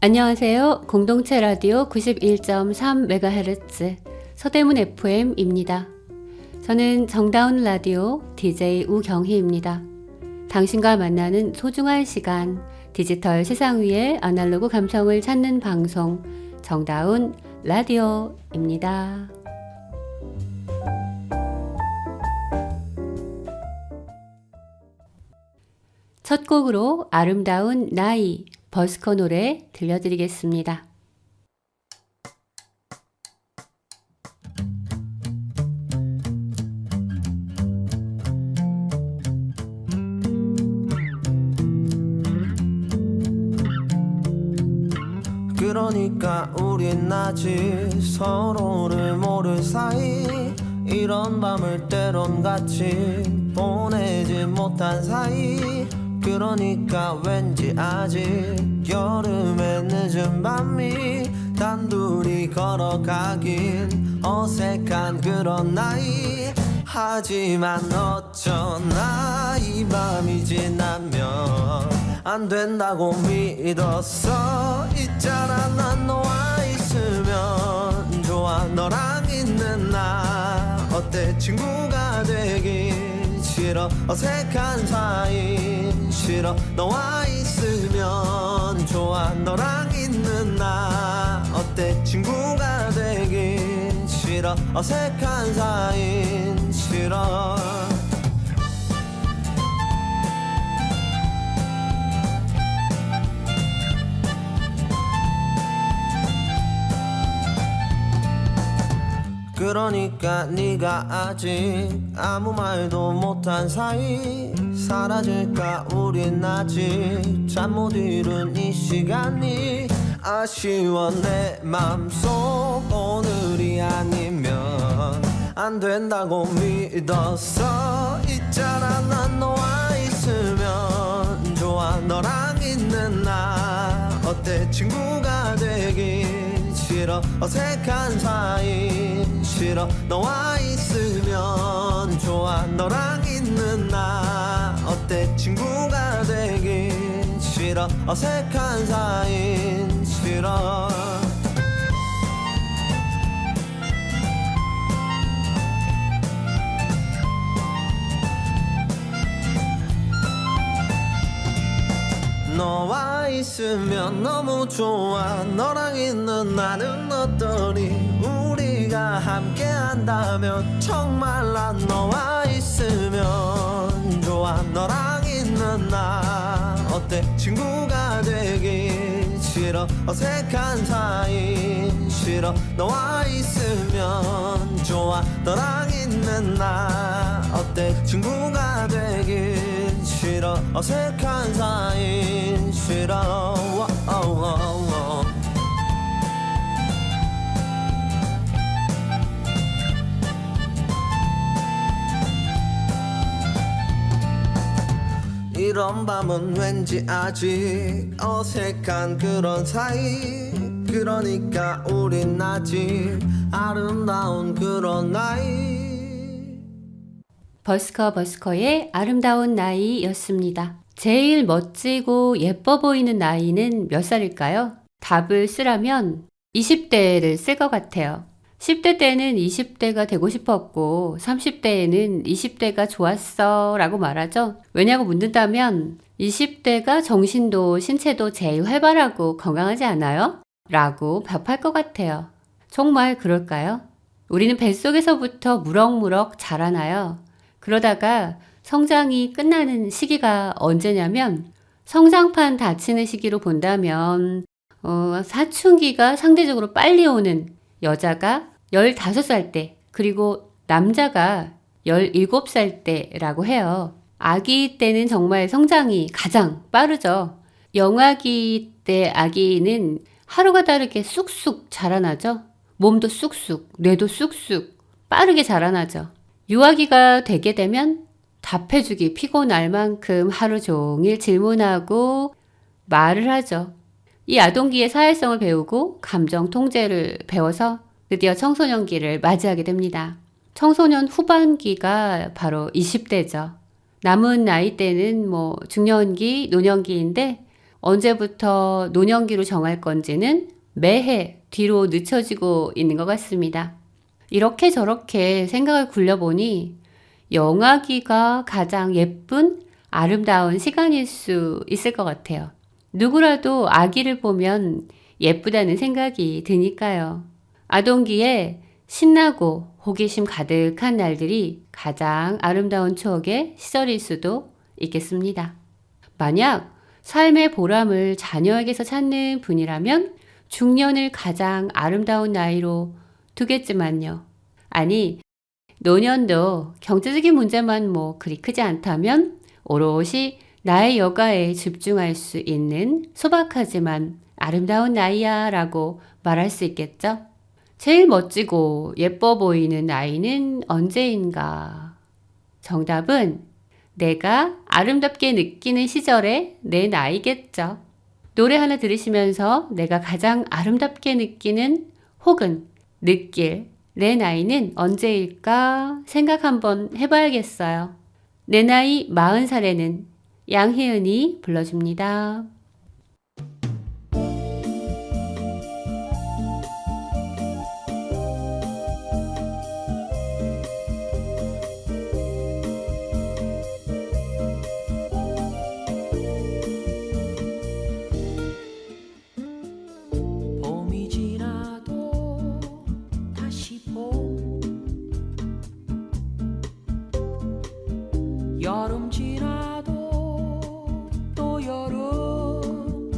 안녕하세요. 공동체 라디오 91.3MHz 서대문 FM입니다. 저는 정다운 라디오 DJ 우경희입니다. 당신과 만나는 소중한 시간, 디지털 세상 위의 아날로그 감성을 찾는 방송, 정다운 라디오입니다. 첫 곡으로 아름다운 나이, 버스커 노래 들려드리겠습니다. 그러니까 우린 아직 서로를 모를 사이, 이런 밤을 때론 같이 보내지 못한 사이. 그러니까 왠지 아직 여름의 늦은 밤이 단둘이 걸어가긴 어색한 그런 나이. 하지만 어쩌나 이 밤이 지나면 안 된다고 믿었어. 있잖아, 난 너와 있으면 좋아. 너랑 있는 나 어때? 친구가 되긴 싫어. 어색한 사이 싫어. 너와 있으면 좋아. 너랑 있는 나 어때? 친구가 되긴 싫어. 어색한 사이 싫어. 그러니까 네가 아직 아무 말도 못한 사이, 사라질까 우린 아직 잠 못 이룬 이 시간이 아쉬워. 내 맘속 오늘이 아니면 안 된다고 믿었어. 있잖아, 난 너와 있으면 좋아. 너랑 있는 나 어때? 친구가 되긴 싫어. 어색한 사이 싫어. 너와 있으면 좋아. 너랑 있는 나 어때? 친구가 되긴 싫어. 어색한 사이 싫어. 너와 있으면 너무 좋아. 너랑 있는 나는 어떠니? 우리가 함께 한다면 정말 난 너와 있으면 좋아. 너랑 있는 나 어때? 친구가 되긴 싫어. 어색한 사이 싫어. 너와 있으면 좋아. 너랑 있는 나 어때? 친구가 되긴 싫어. 어색한 사이 싫어. 이런 밤은 왠지 아직 어색한 그런 사이. 그러니까 우린 아직 아름다운 그런 나이. 버스커의 아름다운 나이였습니다. 제일 멋지고 예뻐 보이는 나이는 몇 살일까요? 답을 쓰라면 20대를 쓸 것 같아요. 10대 때는 20대가 되고 싶었고 30대에는 20대가 좋았어 라고 말하죠. 왜냐고 묻는다면 20대가 정신도 신체도 제일 활발하고 건강하지 않아요? 라고 답할 것 같아요. 정말 그럴까요? 우리는 뱃속에서부터 무럭무럭 자라나요. 그러다가 성장이 끝나는 시기가 언제냐면 성장판 닫히는 시기로 본다면 사춘기가 상대적으로 빨리 오는 여자가 15살 때, 그리고 남자가 17살 때라고 해요. 아기 때는 정말 성장이 가장 빠르죠. 영아기 때 아기는 하루가 다르게 쑥쑥 자라나죠. 몸도 쑥쑥, 뇌도 쑥쑥 빠르게 자라나죠. 유아기가 되게 되면 답해주기 피곤할 만큼 하루 종일 질문하고 말을 하죠. 이 아동기의 사회성을 배우고 감정 통제를 배워서 드디어 청소년기를 맞이하게 됩니다. 청소년 후반기가 바로 20대죠. 남은 나이대는 중년기, 노년기인데 언제부터 노년기로 정할 건지는 매해 뒤로 늦춰지고 있는 것 같습니다. 이렇게 저렇게 생각을 굴려보니 영아기가 가장 예쁜 아름다운 시간일 수 있을 것 같아요. 누구라도 아기를 보면 예쁘다는 생각이 드니까요. 아동기에 신나고 호기심 가득한 날들이 가장 아름다운 추억의 시절일 수도 있겠습니다. 만약 삶의 보람을 자녀에게서 찾는 분이라면 중년을 가장 아름다운 나이로 두겠지만요. 아니, 노년도 경제적인 문제만 그리 크지 않다면 오롯이 나의 여가에 집중할 수 있는 소박하지만 아름다운 나이야 라고 말할 수 있겠죠? 제일 멋지고 예뻐 보이는 나이는 언제인가? 정답은 내가 아름답게 느끼는 시절의 내 나이겠죠. 노래 하나 들으시면서 내가 가장 아름답게 느끼는 혹은 느낄 내 나이는 언제일까 생각 한번 해봐야겠어요. 내 나이 40살에는 양희은이 불러줍니다. 봄이 지나도 다시 봄, 여름 지나도 또 여름,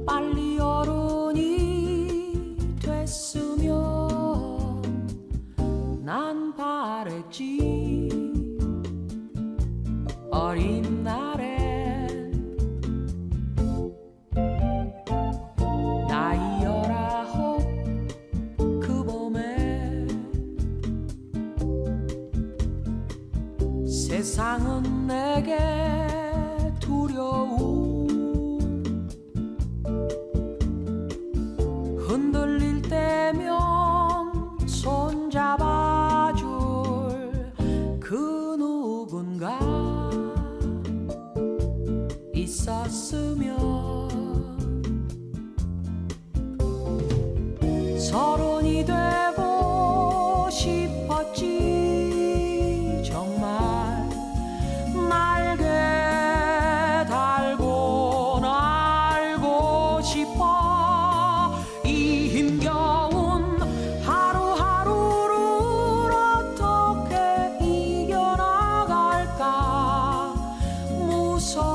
빨리 어른이 됐으면 난 바랬지. 어린 날엔 나이 19, 그 봄에 세상은 내게 두려움, 흔들릴 때면 손잡아줄 그 누군가 있었으면. 서른이 되고 싶었지. 정말 날개 달고 날고 싶어. 이 힘겨운 하루하루를 어떻게 이겨나갈까 무섭기만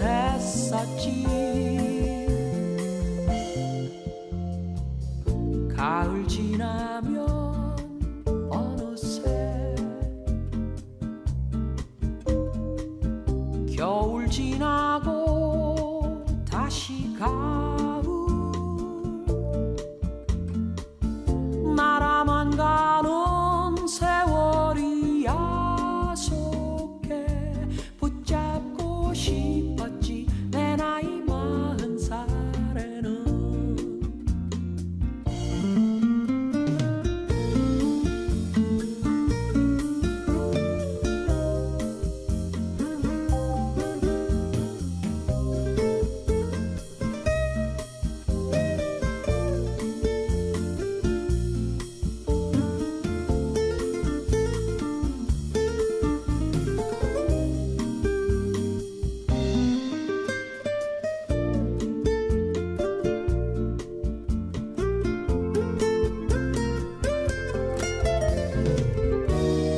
했었지. 가을 지나면 어느새 겨울 지나고 다시 가을, 날아만 가는 세월이 야속해. 붙잡고 싶었지 내 나이 40살에는.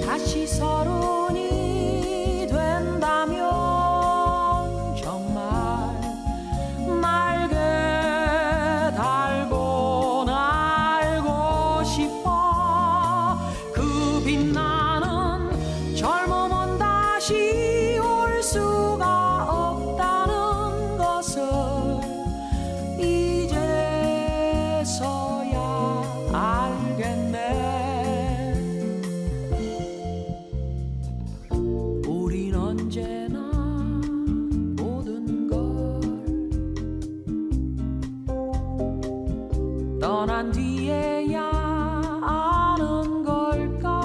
다시 서른이 된다면 정말 날개 달고 날고 싶어. 그 빛나는 젊음은 다시 올 수가 없다는 것을 이제서야 알겠네. 우린 언제나 모든 걸 떠난 뒤에야 아는 걸까.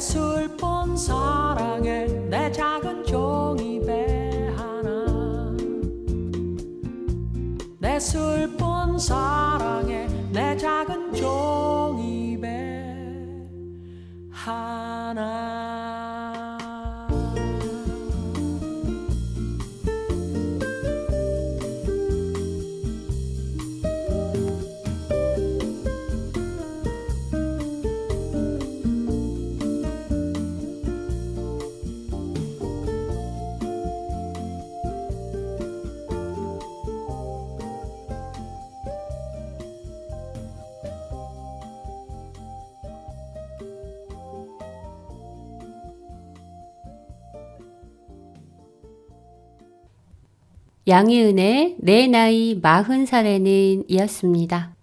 슬픈 사랑에 내 작은 종이배 하나 내 슬픈 사랑에 내 작은 종이배 하나 양희은의 내 나이 40살에는 이었습니다.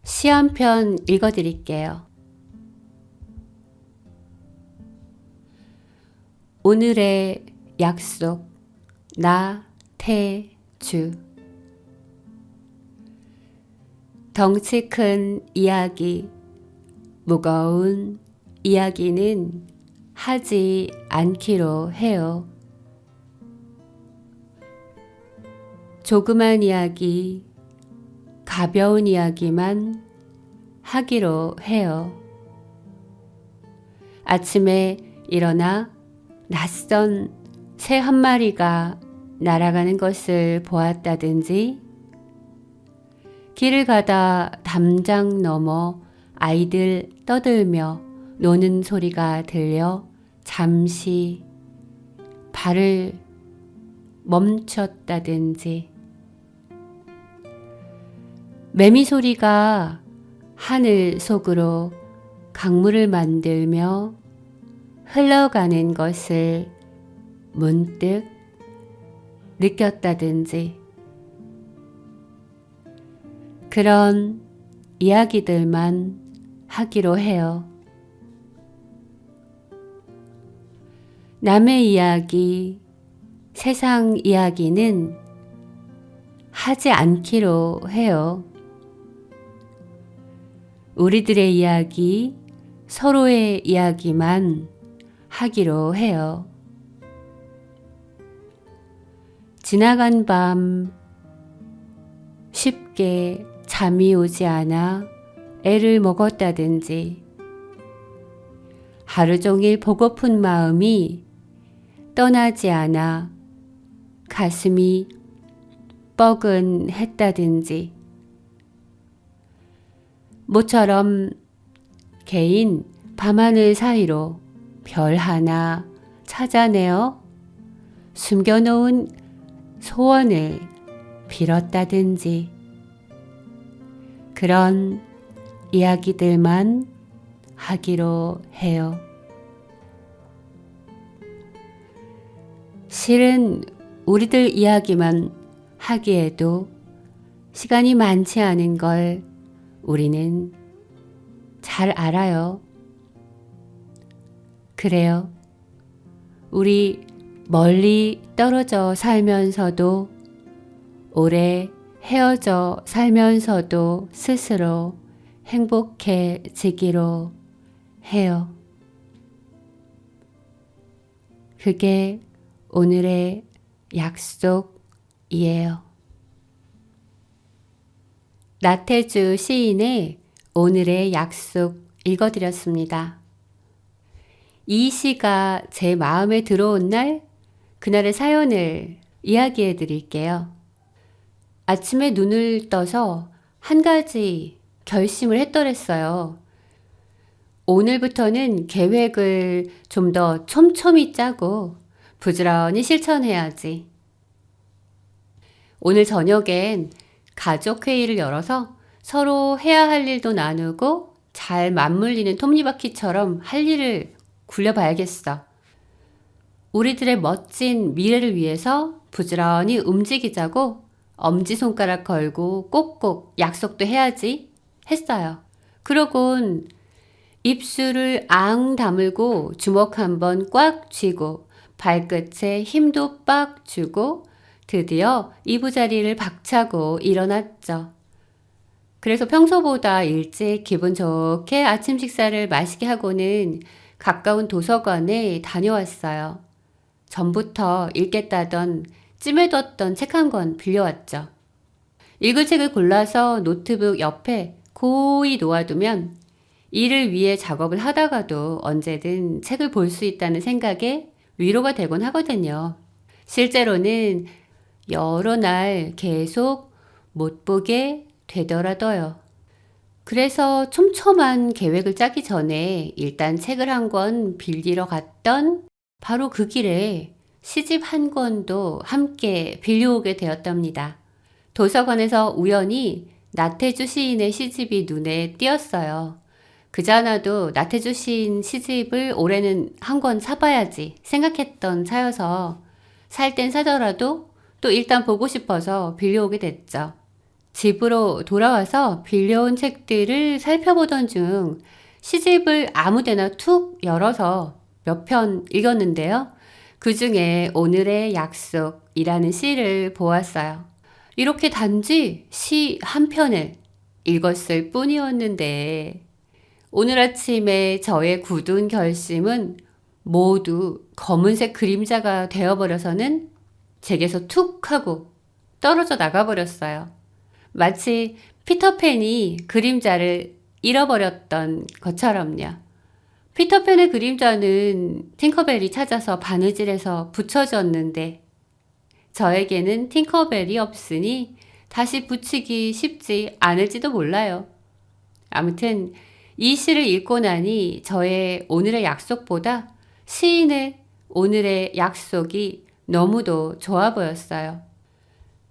시 한 편 읽어드릴게요. 오늘의 약속 나태주 덩치 큰 이야기, 무거운 이야기는 하지 않기로 해요. 조그만 이야기, 가벼운 이야기만 하기로 해요. 아침에 일어나 낯선 새 한 마리가 날아가는 것을 보았다든지, 길을 가다 담장 너머 아이들 떠들며 노는 소리가 들려 잠시 발을 멈췄다든지, 매미 소리가 하늘 속으로 강물을 만들며 흘러가는 것을 문득 느꼈다든지, 그런 이야기들만 하기로 해요. 남의 이야기, 세상 이야기는 하지 않기로 해요. 우리들의 이야기, 서로의 이야기만 하기로 해요. 지나간 밤 쉽게 잠이 오지 않아 애를 먹었다든지, 하루 종일 보고픈 마음이 떠나지 않아 가슴이 뻐근했다든지, 모처럼 개인 밤하늘 사이로 별 하나 찾아내어 숨겨놓은 소원을 빌었다든지, 그런 이야기들만 하기로 해요. 실은 우리들 이야기만 하기에도 시간이 많지 않은 걸 우리는 잘 알아요. 그래요. 우리 멀리 떨어져 살면서도, 오래 헤어져 살면서도 스스로 행복해지기로 해요. 그게 오늘의 약속이에요. 나태주 시인의 오늘의 약속 읽어드렸습니다. 이 시가 제 마음에 들어온 날, 그날의 사연을 이야기해 드릴게요. 아침에 눈을 떠서 한 가지 결심을 했더랬어요. 오늘부터는 계획을 좀 더 촘촘히 짜고 부지런히 실천해야지. 오늘 저녁엔 가족회의를 열어서 서로 해야 할 일도 나누고 잘 맞물리는 톱니바퀴처럼 할 일을 굴려봐야겠어. 우리들의 멋진 미래를 위해서 부지런히 움직이자고 엄지손가락 걸고 꼭꼭 약속도 해야지 했어요. 그러곤 입술을 앙 다물고 주먹 한번 꽉 쥐고 발끝에 힘도 빡 주고 드디어 이부자리를 박차고 일어났죠. 그래서 평소보다 일찍 기분 좋게 아침 식사를 맛있게 하고는 가까운 도서관에 다녀왔어요. 전부터 읽겠다던 찜해뒀던 책 한 권 빌려왔죠. 읽을 책을 골라서 노트북 옆에 고이 놓아두면 일을 위해 작업을 하다가도 언제든 책을 볼 수 있다는 생각에 위로가 되곤 하거든요. 실제로는 여러 날 계속 못 보게 되더라도요. 그래서 촘촘한 계획을 짜기 전에 일단 책을 한 권 빌리러 갔던 바로 그 길에 시집 한 권도 함께 빌려오게 되었답니다. 도서관에서 우연히 나태주 시인의 시집이 눈에 띄었어요. 그자나도 나태주 시인 시집을 올해는 한 권 사봐야지 생각했던 차여서 살 땐 사더라도 또 일단 보고 싶어서 빌려오게 됐죠. 집으로 돌아와서 빌려온 책들을 살펴보던 중 시집을 아무데나 툭 열어서 몇 편 읽었는데요. 그 중에 오늘의 약속이라는 시를 보았어요. 이렇게 단지 시 한 편을 읽었을 뿐이었는데 오늘 아침에 저의 굳은 결심은 모두 검은색 그림자가 되어버려서는 제게서 툭 하고 떨어져 나가버렸어요. 마치 피터팬이 그림자를 잃어버렸던 것처럼요. 피터팬의 그림자는 팅커벨이 찾아서 바느질해서 붙여줬는데 저에게는 팅커벨이 없으니 다시 붙이기 쉽지 않을지도 몰라요. 아무튼 이 시를 읽고 나니 저의 오늘의 약속보다 시인의 오늘의 약속이 너무도 좋아 보였어요.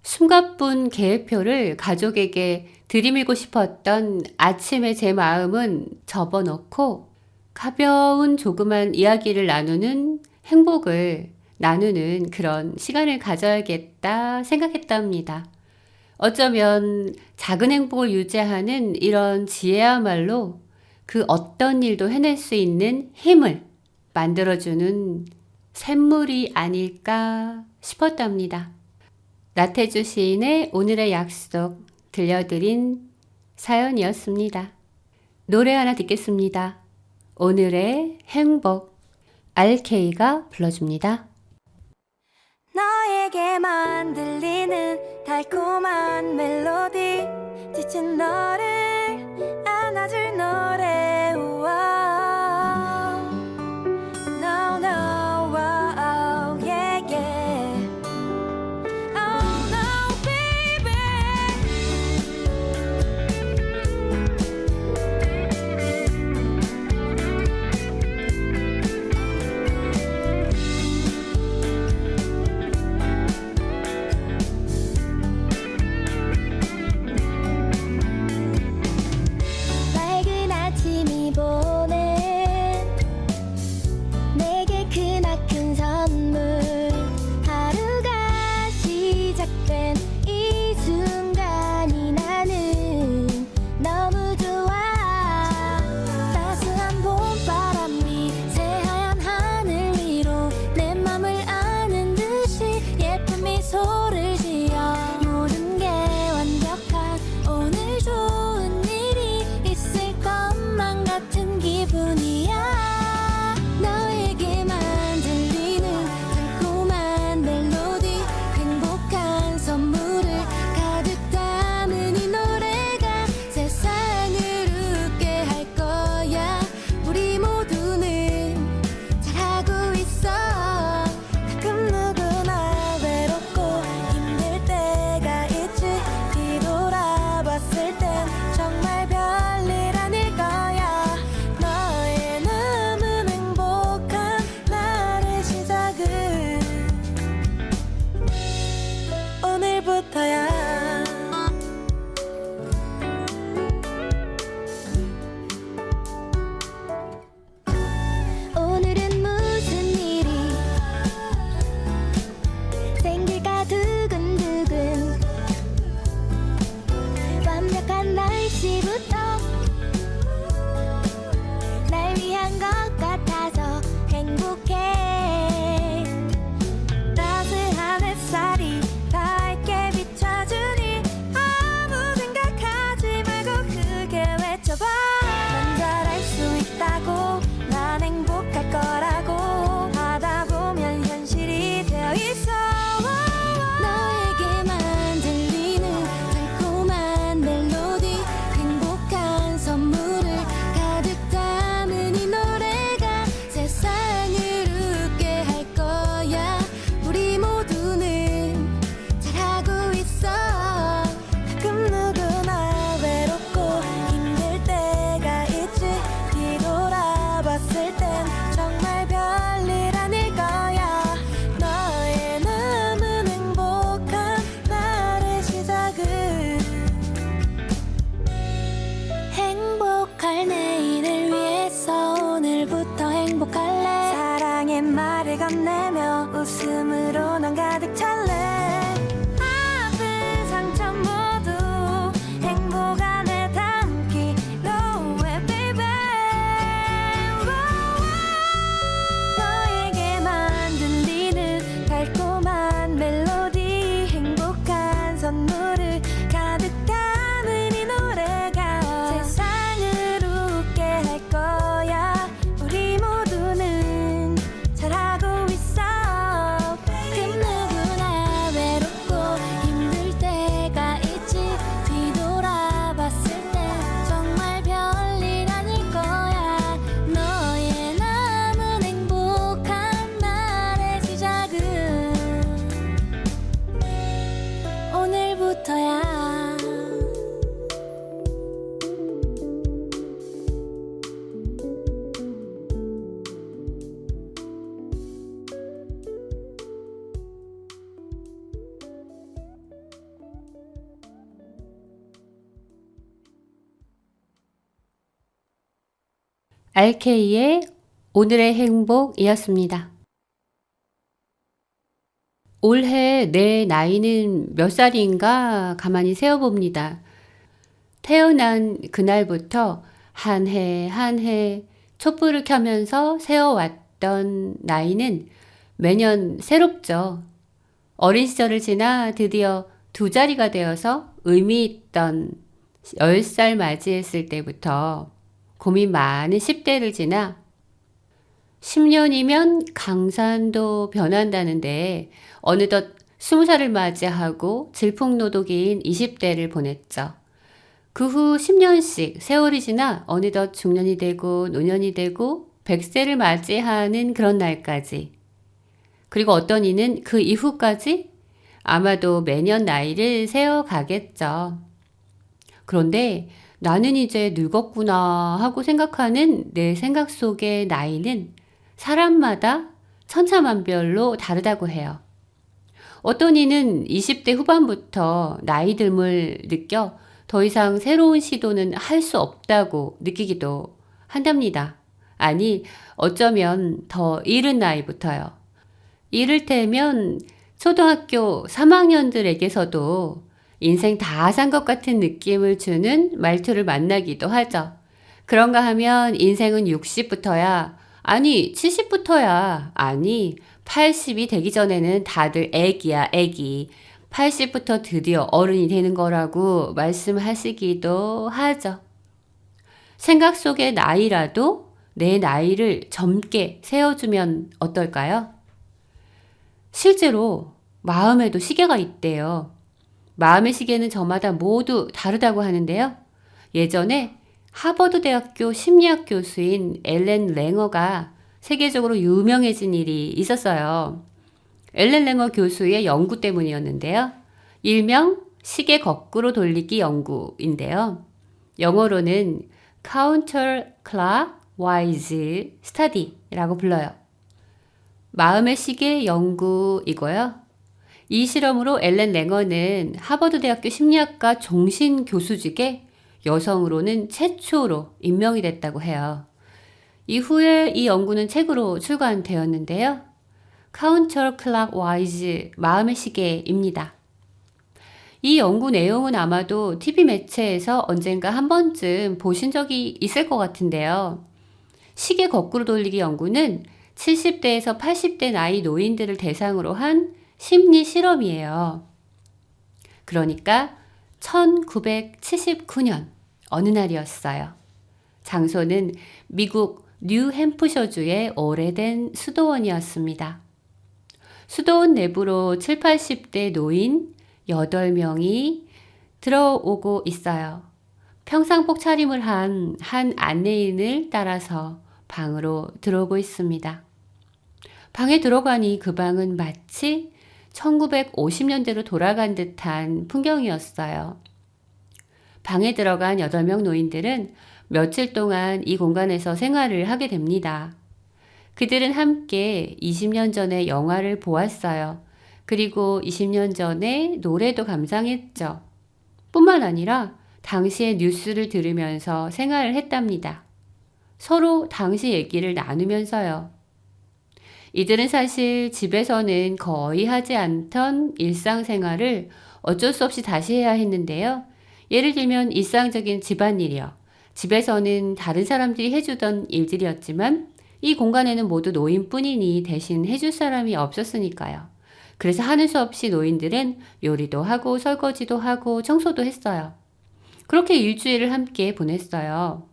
숨가쁜 계획표를 가족에게 들이밀고 싶었던 아침의 제 마음은 접어넣고 가벼운 조그만 이야기를 나누는 행복을 나누는 그런 시간을 가져야겠다 생각했답니다. 어쩌면 작은 행복을 유지하는 이런 지혜야말로 그 어떤 일도 해낼 수 있는 힘을 만들어주는 샘물이 아닐까 싶었답니다. 나태주 시인의 오늘의 약속 들려드린 사연이었습니다. 노래 하나 듣겠습니다. 오늘의 행복 RK가 불러줍니다. 너에게만 들리는 달콤한 멜로디 지친 너를 안아줄 노래 우와. No, no, oh, yeah, yeah. Oh, no, baby. 밝은 아침 선물을 가득 담은 이 노래가 세상을 웃게 할 거야. 우리 모두는 잘하고 있어. 그 누구나 외롭고 힘들 때가 있지. 뒤돌아봤을 때 정말 별일 아닐 거야. 너의 남은 행복한 날의 시작은 오늘부터야. RK의 오늘의 행복이었습니다. 올해 내 나이는 몇 살인가 가만히 세어봅니다. 태어난 그날부터 한 해 한 해 촛불을 켜면서 세어왔던 나이는 매년 새롭죠. 어린 시절을 지나 드디어 두 자리가 되어서 의미 있던 10살 맞이했을 때부터 고민 많은 10대를 지나 10년이면 강산도 변한다는데 어느덧 20살을 맞이하고 질풍노도기인 20대를 보냈죠. 그 후 10년씩 세월이 지나 어느덧 중년이 되고 노년이 되고 100세를 맞이하는 그런 날까지. 그리고 어떤 이는 그 이후까지 아마도 매년 나이를 세어가겠죠. 그런데 나는 이제 늙었구나 하고 생각하는 내 생각 속의 나이는 사람마다 천차만별로 다르다고 해요. 어떤 이는 20대 후반부터 나이 듦을 느껴 더 이상 새로운 시도는 할 수 없다고 느끼기도 한답니다. 아니, 어쩌면 더 이른 나이부터요. 이를테면 초등학교 3학년들에게서도 인생 다 산 것 같은 느낌을 주는 말투를 만나기도 하죠. 그런가 하면 인생은 60부터야, 아니 70부터야, 아니 80이 되기 전에는 다들 애기야 애기, 80부터 드디어 어른이 되는 거라고 말씀하시기도 하죠. 생각 속의 나이라도 내 나이를 젊게 세워주면 어떨까요? 실제로 마음에도 시계가 있대요. 마음의 시계는 저마다 모두 다르다고 하는데요. 예전에 하버드 대학교 심리학 교수인 엘렌 랭어가 세계적으로 유명해진 일이 있었어요. 엘렌 랭어 교수의 연구 때문이었는데요. 일명 시계 거꾸로 돌리기 연구인데요. 영어로는 Counterclockwise Study라고 불러요. 마음의 시계 연구이고요. 이 실험으로 엘렌 랭어는 하버드 대학교 심리학과 종신 교수직에 여성으로는 최초로 임명이 됐다고 해요. 이후에 이 연구는 책으로 출간되었는데요. Counterclockwise 마음의 시계입니다. 이 연구 내용은 아마도 TV 매체에서 언젠가 한 번쯤 보신 적이 있을 것 같은데요. 시계 거꾸로 돌리기 연구는 70대에서 80대 나이 노인들을 대상으로 한 심리 실험이에요. 그러니까 1979년 어느 날이었어요. 장소는 미국 뉴햄프셔주의 오래된 수도원이었습니다. 수도원 내부로 7, 80대 노인 8명이 들어오고 있어요. 평상복 차림을 한 안내인을 따라서 방으로 들어오고 있습니다. 방에 들어가니 그 방은 마치 1950년대로 돌아간 듯한 풍경이었어요. 방에 들어간 8명 노인들은 며칠 동안 이 공간에서 생활을 하게 됩니다. 그들은 함께 20년 전에 영화를 보았어요. 그리고 20년 전에 노래도 감상했죠. 뿐만 아니라 당시의 뉴스를 들으면서 생활을 했답니다. 서로 당시 얘기를 나누면서요. 이들은 사실 집에서는 거의 하지 않던 일상생활을 어쩔 수 없이 다시 해야 했는데요. 예를 들면 일상적인 집안일이요. 집에서는 다른 사람들이 해주던 일들이었지만 이 공간에는 모두 노인뿐이니 대신 해줄 사람이 없었으니까요. 그래서 하는 수 없이 노인들은 요리도 하고 설거지도 하고 청소도 했어요. 그렇게 일주일을 함께 보냈어요.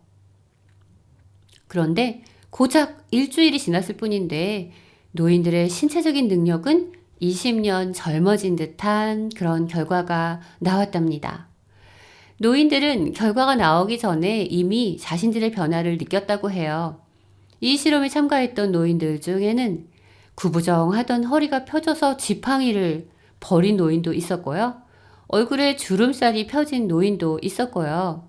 그런데 고작 일주일이 지났을 뿐인데 노인들의 신체적인 능력은 20년 젊어진 듯한 그런 결과가 나왔답니다. 노인들은 결과가 나오기 전에 이미 자신들의 변화를 느꼈다고 해요. 이 실험에 참가했던 노인들 중에는 구부정하던 허리가 펴져서 지팡이를 버린 노인도 있었고요. 얼굴에 주름살이 펴진 노인도 있었고요.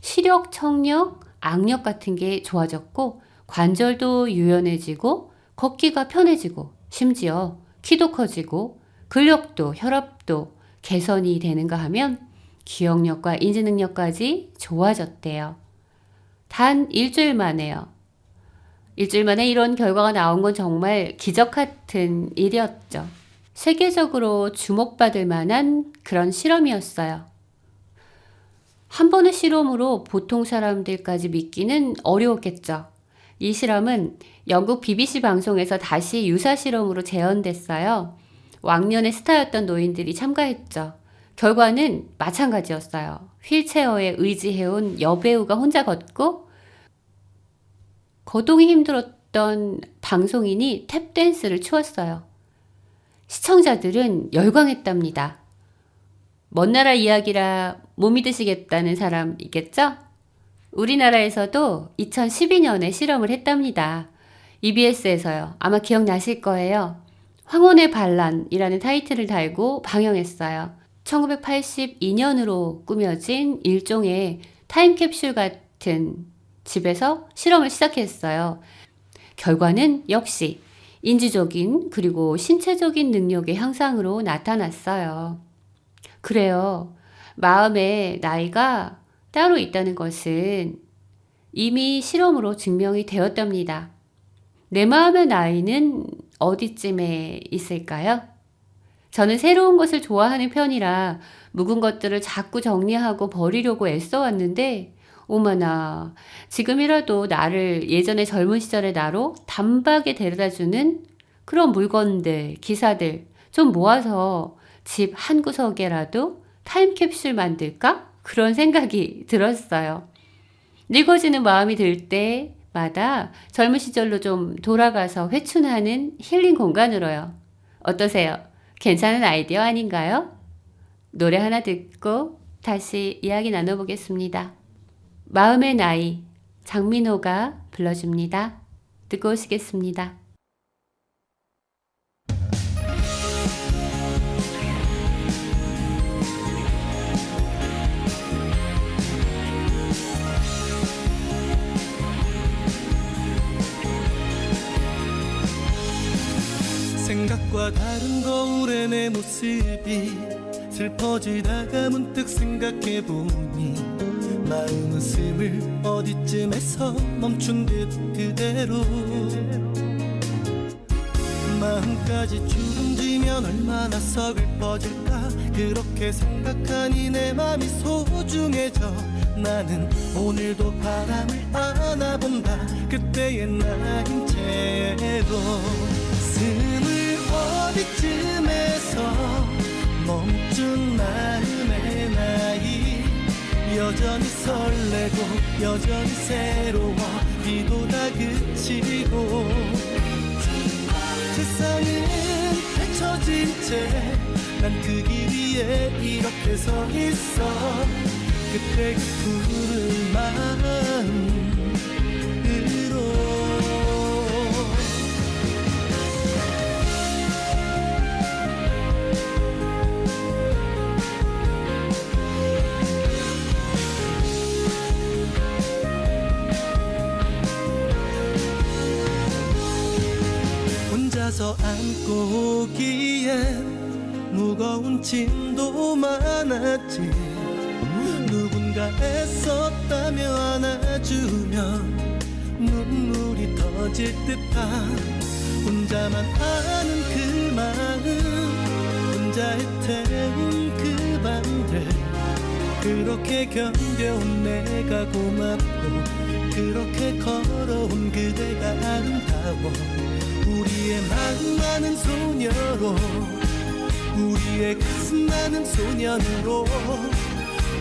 시력, 청력, 악력 같은 게 좋아졌고 관절도 유연해지고 걷기가 편해지고 심지어 키도 커지고 근력도 혈압도 개선이 되는가 하면 기억력과 인지능력까지 좋아졌대요. 단 일주일 만에요. 일주일 만에 이런 결과가 나온 건 정말 기적 같은 일이었죠. 세계적으로 주목받을 만한 그런 실험이었어요. 한 번의 실험으로 보통 사람들까지 믿기는 어려웠겠죠. 이 실험은 영국 BBC 방송에서 다시 유사 실험으로 재현됐어요. 왕년의 스타였던 노인들이 참가했죠. 결과는 마찬가지였어요. 휠체어에 의지해온 여배우가 혼자 걷고 거동이 힘들었던 방송인이 탭댄스를 추었어요. 시청자들은 열광했답니다. 먼 나라 이야기라 못 믿으시겠다는 사람 있겠죠? 우리나라에서도 2012년에 실험을 했답니다. EBS에서요. 아마 기억나실 거예요. 황혼의 반란이라는 타이틀을 달고 방영했어요. 1982년으로 꾸며진 일종의 타임캡슐 같은 집에서 실험을 시작했어요. 결과는 역시 인지적인 그리고 신체적인 능력의 향상으로 나타났어요. 그래요. 마음의 나이가 따로 있다는 것은 이미 실험으로 증명이 되었답니다. 내 마음의 나이는 어디쯤에 있을까요? 저는 새로운 것을 좋아하는 편이라 묵은 것들을 자꾸 정리하고 버리려고 애써왔는데 오마나 지금이라도 나를 예전의 젊은 시절의 나로 단박에 데려다주는 그런 물건들, 기사들 좀 모아서 집 한 구석에라도 타임캡슐 만들까? 그런 생각이 들었어요. 늙어지는 마음이 들 때마다 젊은 시절로 좀 돌아가서 회춘하는 힐링 공간으로요. 어떠세요? 괜찮은 아이디어 아닌가요? 노래 하나 듣고 다시 이야기 나눠보겠습니다. 마음의 나이, 장민호가 불러줍니다. 듣고 오시겠습니다. 생각과 다른 거울의 내 모습이 슬퍼지다가 문득 생각해보니 마음은 숨을 어디쯤에서 멈춘 듯 그대로 마음까지 주름지면 얼마나 서글퍼질까 그렇게 생각하니 내 맘이 소중해져 나는 오늘도 바람을 안아본다 그때의 나인 채로 숨을 어디쯤에서 멈춘 마음의 나이 여전히 설레고 여전히 새로워 비도 다 그치고 세상은 펼쳐진 채 난 그 길 위에 이렇게 서 있어 그때 그 푸른 마음으로 혼자서 안고 오기엔 무거운 짐도 많았지 누군가 애썼다며 안아주면 눈물이 터질 듯한 혼자만 아는 그 마음 혼자 애태운 그 밤들 그렇게 견뎌온 내가 고맙고 그렇게 걸어온 그대가 아름다워 우리의 마음 많은 소녀로 우리의 가슴 나는 소년으로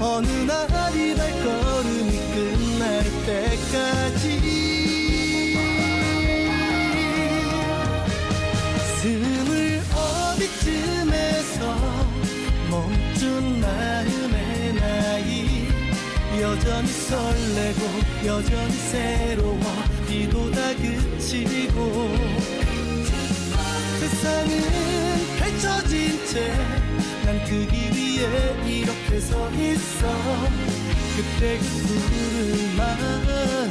어느 날이 발걸음이 끝날 때까지 숨을 어디쯤에서 멈춘 마음의 나이 여전히 설레고 여전히 새로워 비도 다 그치고 세상은 펼쳐진 채 난 그 길 위에 이렇게 서 있어 그때 그 푸른 마음으로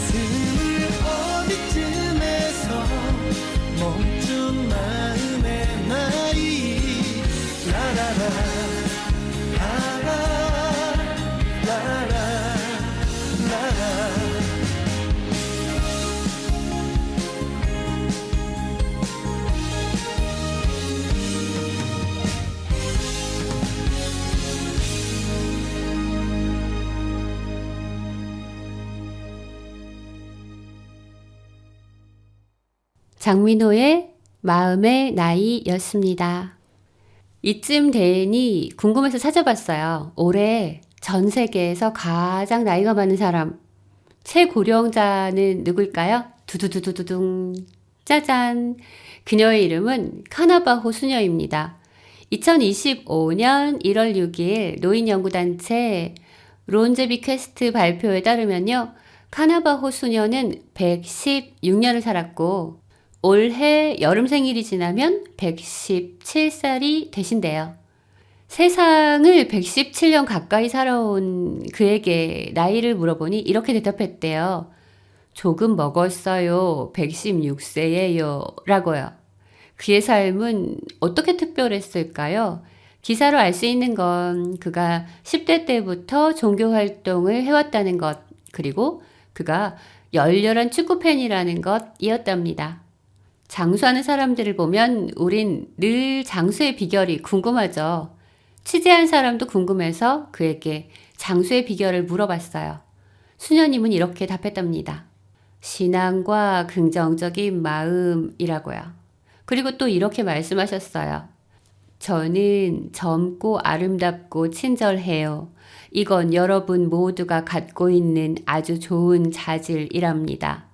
숨을 어디쯤에서 멈춘 마음의 나이 라라라 라라 라라 라라 장민호의 마음의 나이였습니다. 이쯤 되니 궁금해서 찾아봤어요. 올해 전 세계에서 가장 나이가 많은 사람, 최고령자는 누굴까요? 두두두두두둥. 짜잔. 그녀의 이름은 카나바호 수녀입니다. 2025년 1월 6일 노인연구단체 론제비 퀘스트 발표에 따르면요. 카나바호 수녀는 116년을 살았고 올해 여름 생일이 지나면 117살이 되신대요. 세상을 117년 가까이 살아온 그에게 나이를 물어보니 이렇게 대답했대요. 조금 먹었어요. 116세예요. 라고요. 그의 삶은 어떻게 특별했을까요? 기사로 알 수 있는 건 그가 10대 때부터 종교 활동을 해왔다는 것, 그리고 그가 열렬한 축구팬이라는 것이었답니다. 장수하는 사람들을 보면 우린 늘 장수의 비결이 궁금하죠. 취재한 사람도 궁금해서 그에게 장수의 비결을 물어봤어요. 수녀님은 이렇게 답했답니다. 신앙과 긍정적인 마음이라고요. 그리고 또 이렇게 말씀하셨어요. 저는 젊고 아름답고 친절해요. 이건 여러분 모두가 갖고 있는 아주 좋은 자질이랍니다.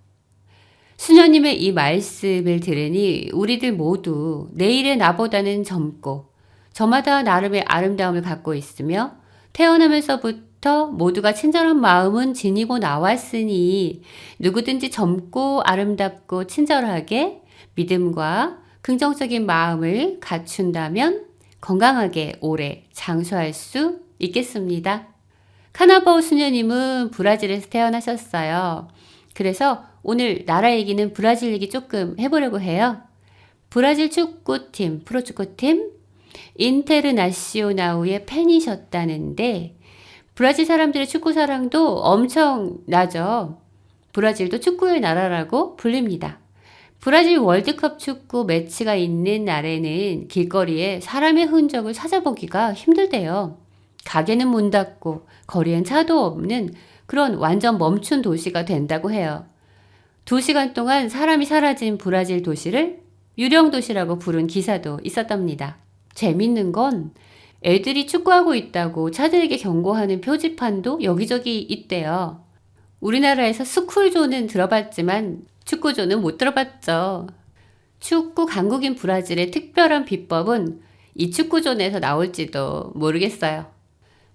수녀님의 이 말씀을 들으니 우리들 모두 내일의 나보다는 젊고 저마다 나름의 아름다움을 갖고 있으며 태어나면서부터 모두가 친절한 마음은 지니고 나왔으니 누구든지 젊고 아름답고 친절하게 믿음과 긍정적인 마음을 갖춘다면 건강하게 오래 장수할 수 있겠습니다. 카나바오 수녀님은 브라질에서 태어나셨어요. 그래서 오늘 나라 얘기는 브라질 얘기 조금 해보려고 해요. 브라질 축구팀, 프로축구팀 인테르나시오나우의 팬이셨다는데 브라질 사람들의 축구 사랑도 엄청나죠. 브라질도 축구의 나라라고 불립니다. 브라질 월드컵 축구 매치가 있는 날에는 길거리에 사람의 흔적을 찾아보기가 힘들대요. 가게는 문 닫고 거리엔 차도 없는 그런 완전 멈춘 도시가 된다고 해요. 2시간 동안 사람이 사라진 브라질 도시를 유령 도시라고 부른 기사도 있었답니다. 재밌는 건 애들이 축구하고 있다고 차들에게 경고하는 표지판도 여기저기 있대요. 우리나라에서 스쿨존은 들어봤지만 축구존은 못 들어봤죠. 축구 강국인 브라질의 특별한 비법은 이 축구존에서 나올지도 모르겠어요.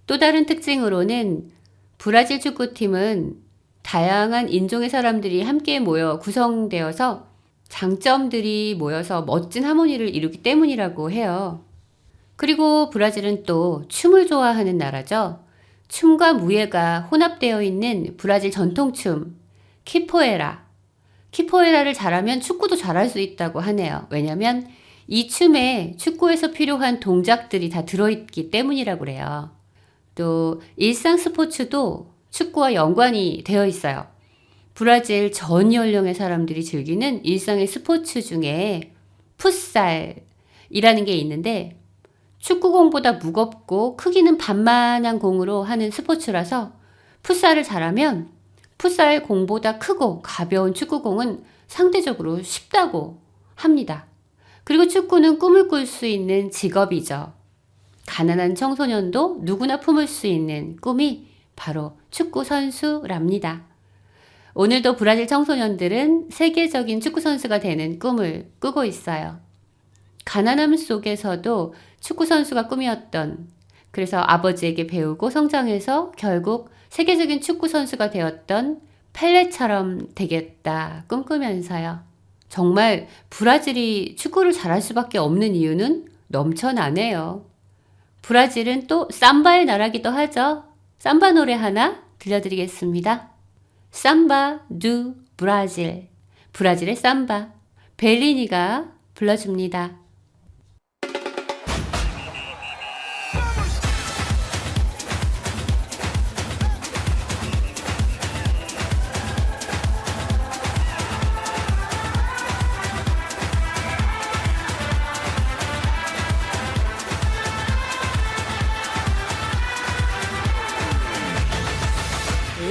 또 다른 특징으로는 브라질 축구팀은 다양한 인종의 사람들이 함께 모여 구성되어서 장점들이 모여서 멋진 하모니를 이루기 때문이라고 해요. 그리고 브라질은 또 춤을 좋아하는 나라죠. 춤과 무예가 혼합되어 있는 브라질 전통춤, 키포에라. 키포에라를 잘하면 축구도 잘할 수 있다고 하네요. 왜냐면 이 춤에 축구에서 필요한 동작들이 다 들어있기 때문이라고 그래요. 또 일상 스포츠도 축구와 연관이 되어 있어요. 브라질 전 연령의 사람들이 즐기는 일상의 스포츠 중에 풋살이라는 게 있는데 축구공보다 무겁고 크기는 반만한 공으로 하는 스포츠라서 풋살을 잘하면 풋살 공보다 크고 가벼운 축구공은 상대적으로 쉽다고 합니다. 그리고 축구는 꿈을 꿀 수 있는 직업이죠. 가난한 청소년도 누구나 품을 수 있는 꿈이 바로 축구 선수랍니다. 오늘도 브라질 청소년들은 세계적인 축구 선수가 되는 꿈을 꾸고 있어요. 가난함 속에서도 축구 선수가 꿈이었던, 그래서 아버지에게 배우고 성장해서 결국 세계적인 축구 선수가 되었던 펠레처럼 되겠다 꿈꾸면서요. 정말 브라질이 축구를 잘할 수밖에 없는 이유는 넘쳐나네요. 브라질은 또 삼바의 나라기도 하죠. 삼바 노래 하나 들려드리겠습니다. 삼바 두 브라질. 브라질의 삼바. 벨리니가 불러줍니다.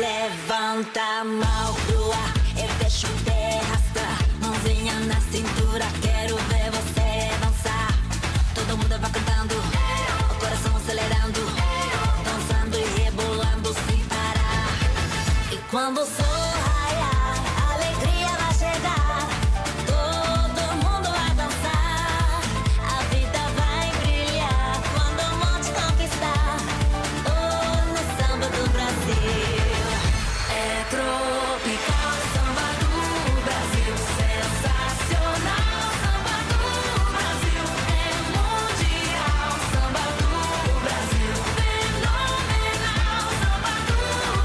Levanta a mão pro ar e deixa o pé arrastar. Mãozinha na cintura, quero ver você dançar. Todo mundo vai cantando, o coração acelerando, dançando e rebolando sem parar. E quando o sol raiar, a alegria vai chegar. Todo mundo vai dançar, a vida vai brilhar. Quando o monte conquistar, oh, no samba do Brasil. É tropical, samba do Brasil, sensacional, samba do Brasil, é mundial, samba do Brasil, fenomenal, samba do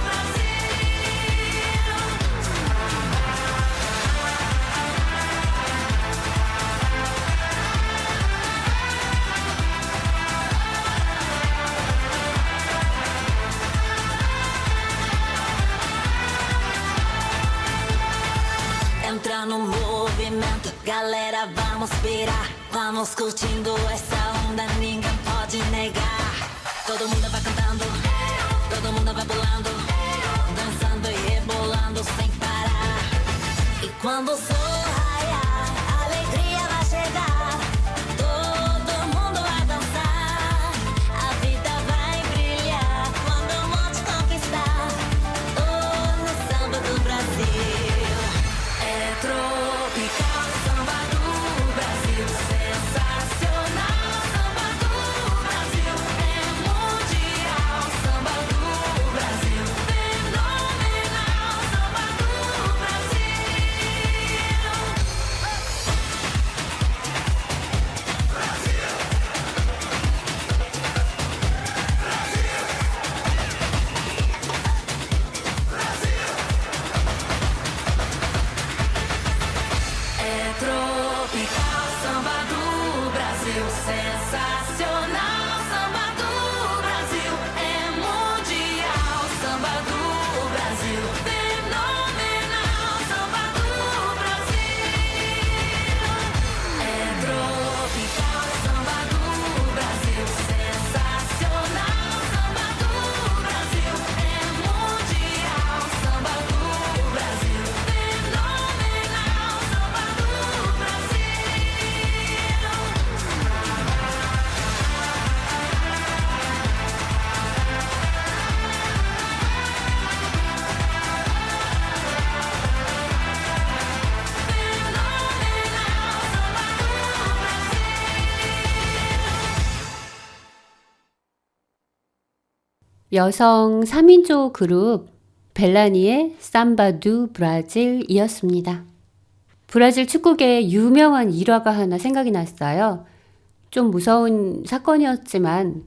Brasil. Entra no movimento, galera, vamos pirar. Vamos curtindo essa onda, ninguém pode negar. Todo mundo vai cantando, todo mundo vai pulando, dançando e rebolando sem parar. E quando o sol raiar, a alegria vai chegar. Todo mundo vai dançar, a vida vai brilhar. Quando o monte conquistar, oh, no samba do Brasil. É tropical, samba do Brasil, sensacional, samba do Brasil, é mundial, samba do Brasil, fenomenal, samba do Brasil. É tropical, samba do Brasil, sensacional, samba do Brasil, é mundial, samba do Brasil, fenomenal, samba do Brasil. É tropical, samba do Brasil, sensacional, samba do Brasil, é mundial, samba do Brasil, fenomenal, samba do Brasil. 여성 3인조 그룹 벨라니의 삼바 두 브라질이었습니다. 브라질 축구계의 유명한 일화가 하나 생각이 났어요. 좀 무서운 사건이었지만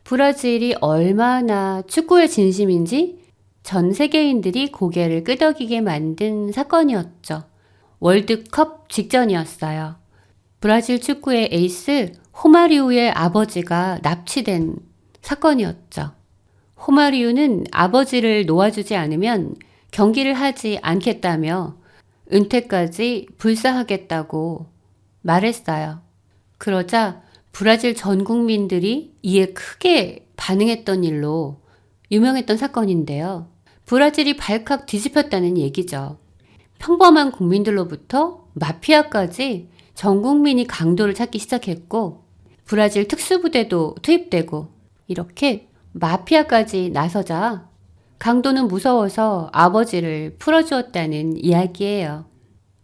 브라질이 얼마나 축구에 진심인지 전 세계인들이 고개를 끄덕이게 만든 사건이었죠. 월드컵 직전이었어요. 브라질 축구의 에이스 호마리우의 아버지가 납치된 사건이었죠. 호마리우는 아버지를 놓아주지 않으면 경기를 하지 않겠다며 은퇴까지 불사하겠다고 말했어요. 그러자 브라질 전 국민들이 이에 크게 반응했던 일로 유명했던 사건인데요. 브라질이 발칵 뒤집혔다는 얘기죠. 평범한 국민들로부터 마피아까지 전 국민이 강도를 찾기 시작했고 브라질 특수부대도 투입되고 이렇게 마피아까지 나서자 강도는 무서워서 아버지를 풀어주었다는 이야기예요.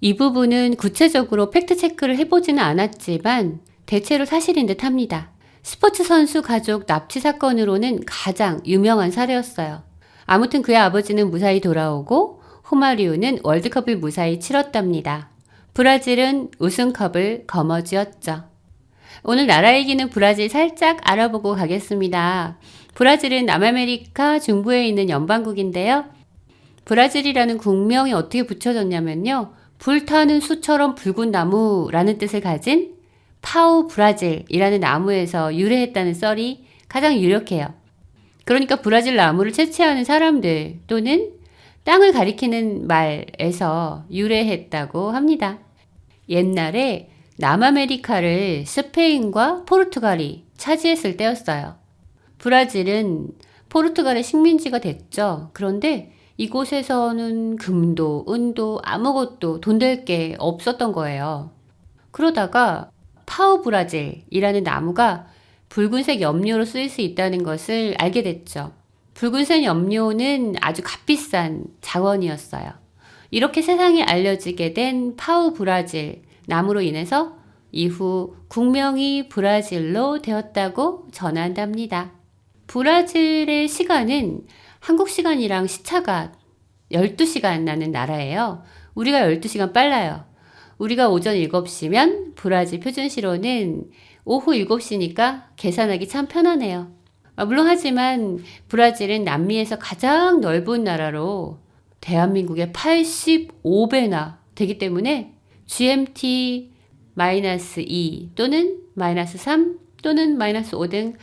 이 부분은 구체적으로 팩트체크를 해보지는 않았지만 대체로 사실인 듯 합니다. 스포츠 선수 가족 납치 사건으로는 가장 유명한 사례였어요. 아무튼 그의 아버지는 무사히 돌아오고 호마리우는 월드컵을 무사히 치렀답니다. 브라질은 우승컵을 거머쥐었죠. 오늘 나라 얘기는 브라질 살짝 알아보고 가겠습니다. 브라질은 남아메리카 중부에 있는 연방국인데요. 브라질이라는 국명이 어떻게 붙여졌냐면요. 불타는 수처럼 붉은 나무라는 뜻을 가진 파우 브라질이라는 나무에서 유래했다는 썰이 가장 유력해요. 그러니까 브라질 나무를 채취하는 사람들 또는 땅을 가리키는 말에서 유래했다고 합니다. 옛날에 남아메리카를 스페인과 포르투갈이 차지했을 때였어요. 브라질은 포르투갈의 식민지가 됐죠. 그런데 이곳에서는 금도 은도 아무것도 돈 될 게 없었던 거예요. 그러다가 파우 브라질이라는 나무가 붉은색 염료로 쓰일 수 있다는 것을 알게 됐죠. 붉은색 염료는 아주 값비싼 자원이었어요. 이렇게 세상에 알려지게 된 파우 브라질 나무로 인해서 이후 국명이 브라질로 되었다고 전한답니다. 브라질의 시간은 한국 시간이랑 시차가 12시간 나는 나라예요. 우리가 12시간 빨라요. 우리가 오전 7시면 브라질 표준시로는 오후 7시니까 계산하기 참 편하네요. 물론 하지만 브라질은 남미에서 가장 넓은 나라로 대한민국의 85배나 되기 때문에 GMT-2 또는 -3 또는 -5 등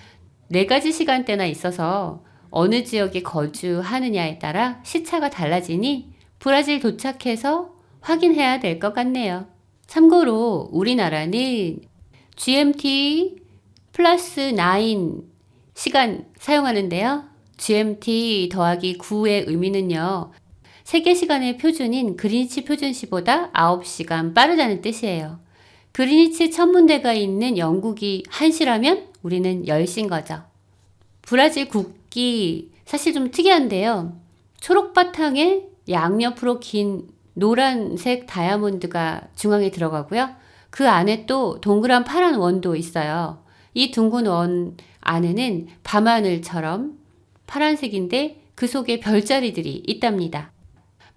4가지 시간대나 있어서 어느 지역에 거주하느냐에 따라 시차가 달라지니 브라질 도착해서 확인해야 될 것 같네요. 참고로 우리나라는 GMT +9 시간 사용하는데요. GMT 더하기 9의 의미는요. 세계 시간의 표준인 그리니치 표준시보다 9시간 빠르다는 뜻이에요. 그리니치 천문대가 있는 영국이 1시라면 우리는 10시인 거죠. 브라질 국기 사실 좀 특이한데요. 초록 바탕에 양옆으로 긴 노란색 다이아몬드가 중앙에 들어가고요. 그 안에 또 동그란 파란 원도 있어요. 이 둥근 원 안에는 밤하늘처럼 파란색인데 그 속에 별자리들이 있답니다.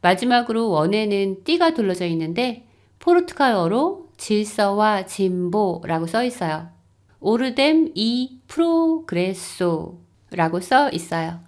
마지막으로 원에는 띠가 둘러져 있는데 포르투갈어로 질서와 진보라고 써 있어요. 오르뎀 이 프로그레소라고 써 있어요.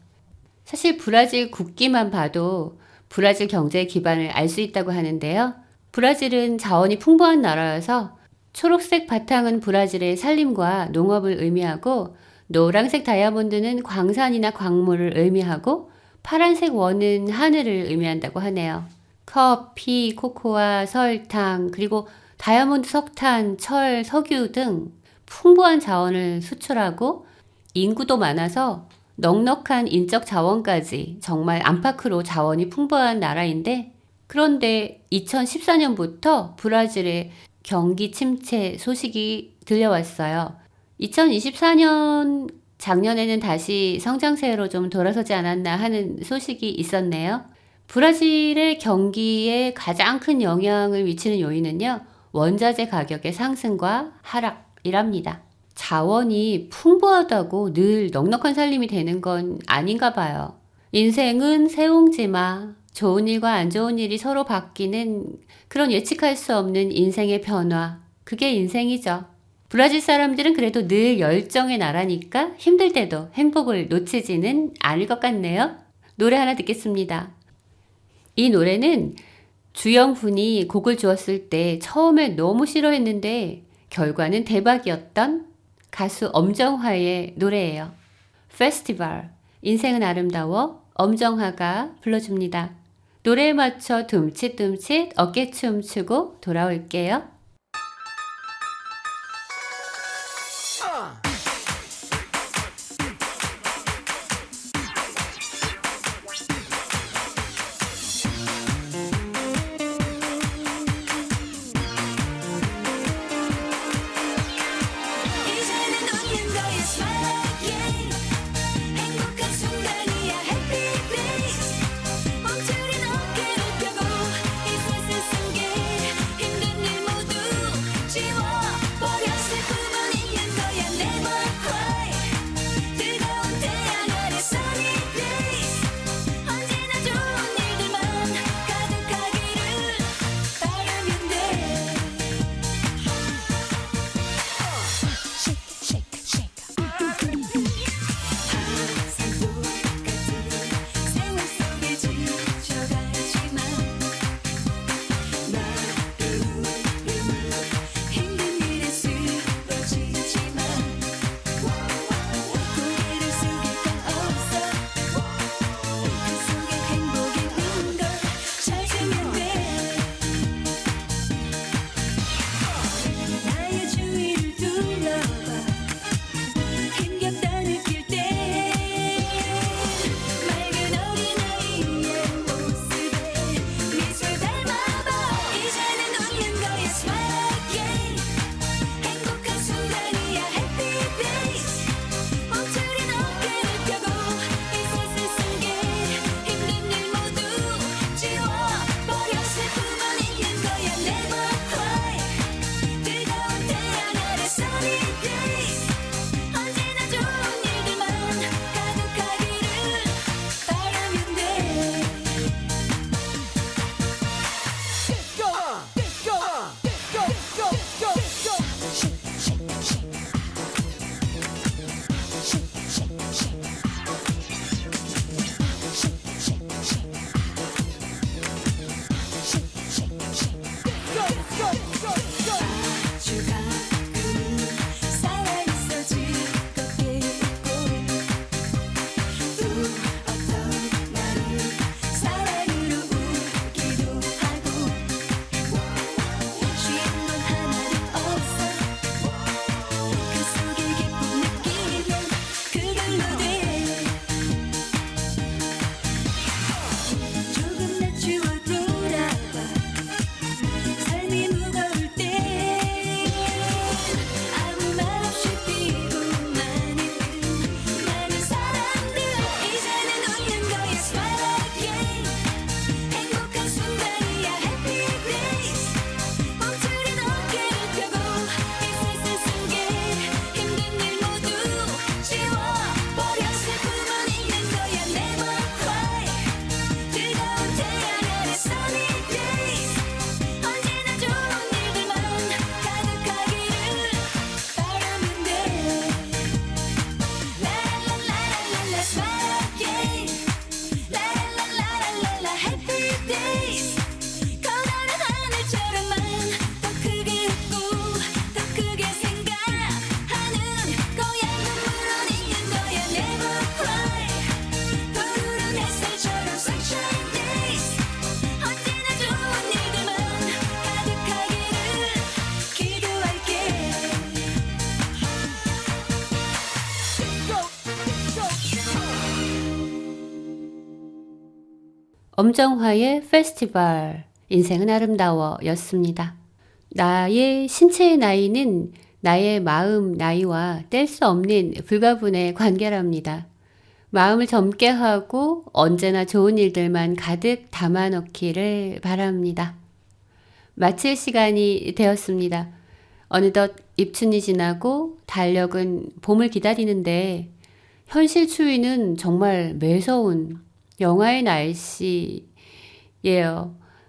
사실 브라질 국기만 봐도 브라질 경제의 기반을 알 수 있다고 하는데요. 브라질은 자원이 풍부한 나라여서 초록색 바탕은 브라질의 산림과 농업을 의미하고 노란색 다이아몬드는 광산이나 광물을 의미하고 파란색 원은 하늘을 의미한다고 하네요. 커피, 코코아, 설탕, 그리고 다이아몬드, 석탄, 철, 석유 등 풍부한 자원을 수출하고 인구도 많아서 넉넉한 인적 자원까지 정말 안팎으로 자원이 풍부한 나라인데 그런데 2014년부터 브라질의 경기 침체 소식이 들려왔어요. 2024년 작년에는 다시 성장세로 좀 돌아서지 않았나 하는 소식이 있었네요. 브라질의 경기에 가장 큰 영향을 미치는 요인은요. 원자재 가격의 상승과 하락이랍니다. 자원이 풍부하다고 늘 넉넉한 살림이 되는 건 아닌가 봐요. 인생은 새옹지마, 좋은 일과 안 좋은 일이 서로 바뀌는 그런 예측할 수 없는 인생의 변화, 그게 인생이죠. 브라질 사람들은 그래도 늘 열정의 나라니까 힘들 때도 행복을 놓치지는 않을 것 같네요. 노래 하나 듣겠습니다. 이 노래는 주영훈이 곡을 주었을 때 처음에 너무 싫어했는데 결과는 대박이었던 가수 엄정화의 노래예요. 페스티벌, 인생은 아름다워 엄정화가 불러줍니다. 노래에 맞춰 둠칫둠칫 어깨춤 추고 돌아올게요. 이제는 웃는 거야 smile again 행복한 순간이야 happy days 멈추린 어깨를 펴고 이 세상 속에 힘든 일 모두 지워버려 슬픔은 있는 거야 never cry 뜨거운 태양 아래 sunny days 언제나 좋은 일들만 가득하기를 바라면 돼 Shake, shake, shake. 항상 똑같은 생활 속에 지쳐가지만 나도 힘든 일에 쓰러지지만 고개를 숙일 건 없어 그 속에 행복이 있는 걸 찾으면 돼 나의 주위를 둘러봐 힘겹다 느낄 때 맑은 어린아이의 모습에 미술 닮아봐 이제는 웃는 거야 smile again 행복한 순간이야 happy days 멈추린 어깨를 펴고 이 세상 속에 힘든 일 모두 지워버려 슬픔은 있는 거야 never cry 뜨거운 태양 아래 sunny days 언제나 좋은 일들만 가득하기를 바라면 돼 아주 가끔 살아있어 즐겁게 웃고 또 어떤 날은 사랑으로 울기도 하고 쉬운 건 하나도 없어 그 속에 기쁨 느끼면 그걸로 돼 조금 낮추어 돌아봐 삶이 무거울 땐 아무 말 없이 피고만 있는 많은 사람들 이제는 웃는 거야 smile again 행복한 순간이야 happy days 멈추린 어깨를 펴고 이 세상 속에 힘든 일 모두 지워버려 슬픔은 있는 거야 never cry 뜨거운 태양 아래 sunny days 언제나 좋은 일들만 가득하기를 바라면 돼 라라라라라 smile again 라라라라라 happy days 커다란 하늘처럼만 더 크게 웃고 더 크게 생각하는 거야 눈물은 있는 거야 never cry 푸른 햇살처럼 sunshine days 언제나 좋은 일들만 가득하기를 기도할게 엄정화의 페스티벌 인생은 아름다워 였습니다. 나의 신체의 나이는 나의 마음 나이와 뗄 수 없는 불가분의 관계랍니다. 마음을 젊게 하고 언제나 좋은 일들만 가득 담아 넣기를 바랍니다. 마칠 시간이 되었습니다. 어느덧 입춘이 지나고 달력은 봄을 기다리는데 현실 추위는 정말 매서운 영하의 날씨예요.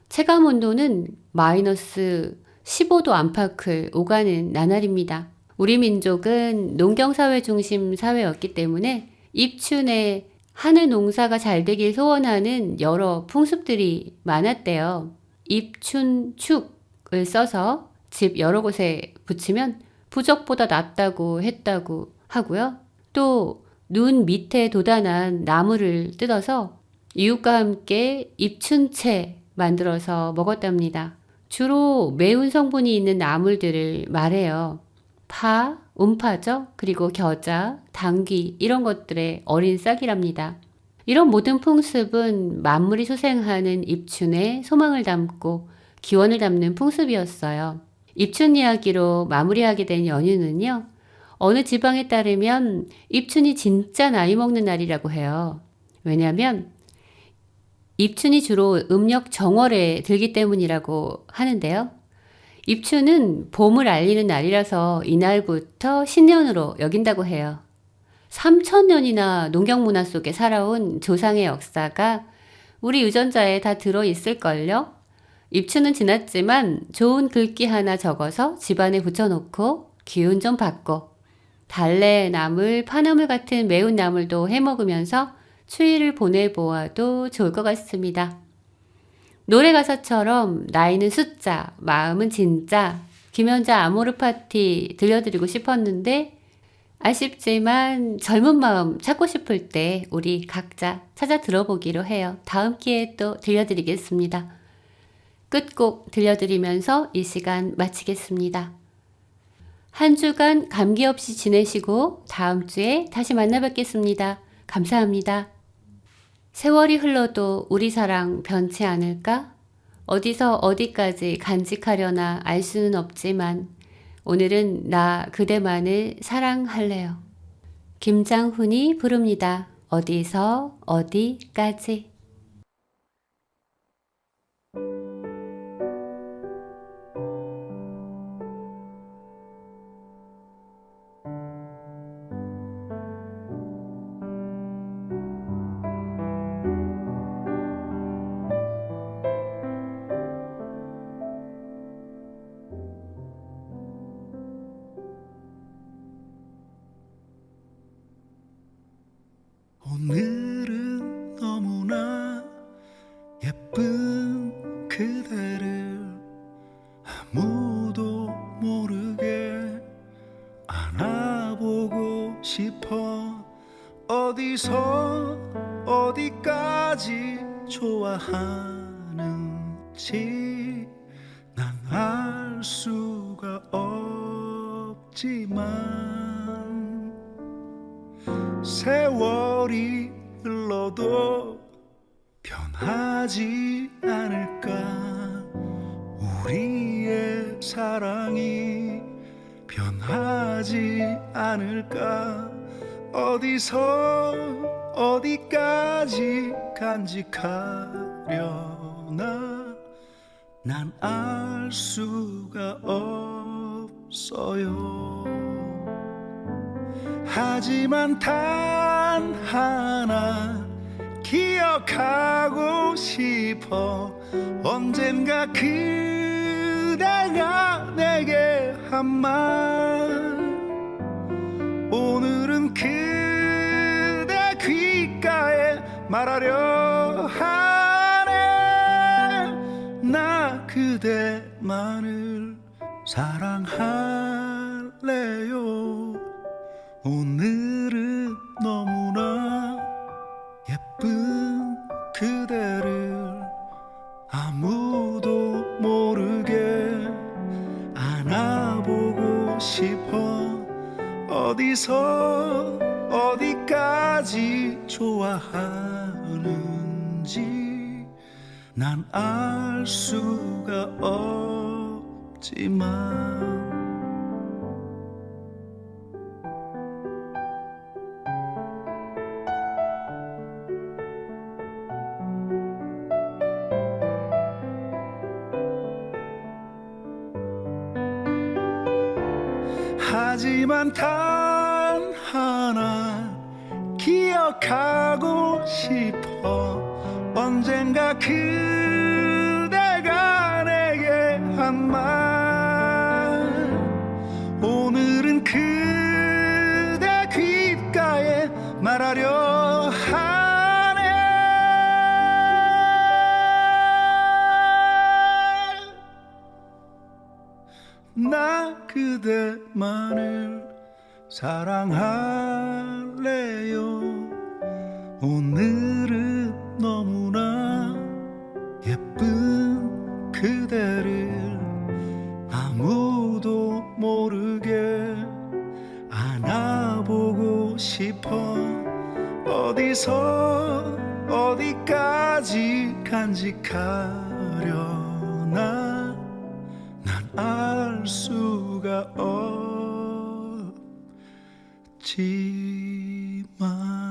체감 온도는 마이너스 15도 안팎을 오가는 나날입니다. 우리 민족은 농경사회 중심 사회였기 때문에 입춘에 하늘 농사가 잘 되길 소원하는 여러 풍습들이 많았대요. 입춘축을 써서 집 여러 곳에 붙이면 부적보다 낫다고 했다고 하고요. 또 눈 밑에 돋아난 나무를 뜯어서 이웃과 함께 입춘채 만들어서 먹었답니다. 주로 매운 성분이 있는 나물들을 말해요. 파, 음파죠. 그리고 겨자, 당귀 이런 것들의 어린 싹이랍니다. 이런 모든 풍습은 만물이 소생하는 입춘에 소망을 담고 기원을 담는 풍습이었어요. 입춘 이야기로 마무리하게 된 연휴는요. 어느 지방에 따르면 입춘이 진짜 나이 먹는 날이라고 해요. 왜냐하면 입춘이 주로 음력 정월에 들기 때문이라고 하는데요. 입춘은 봄을 알리는 날이라서 이날부터 신년으로 여긴다고 해요. 3000년이나 농경 문화 속에 살아온 조상의 역사가 우리 유전자에 다 들어있을걸요? 입춘은 지났지만 좋은 글귀 하나 적어서 집안에 붙여놓고 기운 좀 받고 달래 나물, 파나물 같은 매운 나물도 해먹으면서 추위를 보내보아도 좋을 것 같습니다. 노래 가사처럼 나이는 숫자, 마음은 진짜 김연자 아모르 파티 들려드리고 싶었는데 아쉽지만 젊은 마음 찾고 싶을 때 우리 각자 찾아 들어보기로 해요. 다음 기회에 또 들려드리겠습니다. 끝곡 들려드리면서 이 시간 마치겠습니다. 한 주간 감기 없이 지내시고 다음 주에 다시 만나 뵙겠습니다. 감사합니다. 세월이 흘러도 우리 사랑 변치 않을까? 어디서 어디까지 간직하려나 알 수는 없지만 오늘은 나 그대만을 사랑할래요. 김장훈이 부릅니다. 어디서 어디까지. 오늘은 너무나 예쁜 그대를 아무도 모르게 안아보고 싶어. 어디서 어디까지 좋아하는지 난 알 수가 없지만 세월이 흘러도 변하지 않을까. 우리의 사랑이 변하지 않을까. 어디서 어디까지 간직하려나 난 알 수가 없어요. 하지만 단 하나 기억하고 싶어. 언젠가 그대가 내게 한 말. 오늘은 그대 귓가에 말하려 하네. 나 그대만을 사랑할래요. 오늘은 너무나 예쁜 그대를 아무도 모르게 안아보고 싶어. 어디서 어디까지 좋아하는지 난 알 수가 없지만 하지만 단 하나 기억하고 싶어. 언젠가 그대가 내게 한 말. 오늘은 그대 귓가에 말하려 하네. 나 그대만을 사랑할래요. 오늘은 너무 가고 싶어 어디서 어디까지 간직하려나 난 알 수가 없지만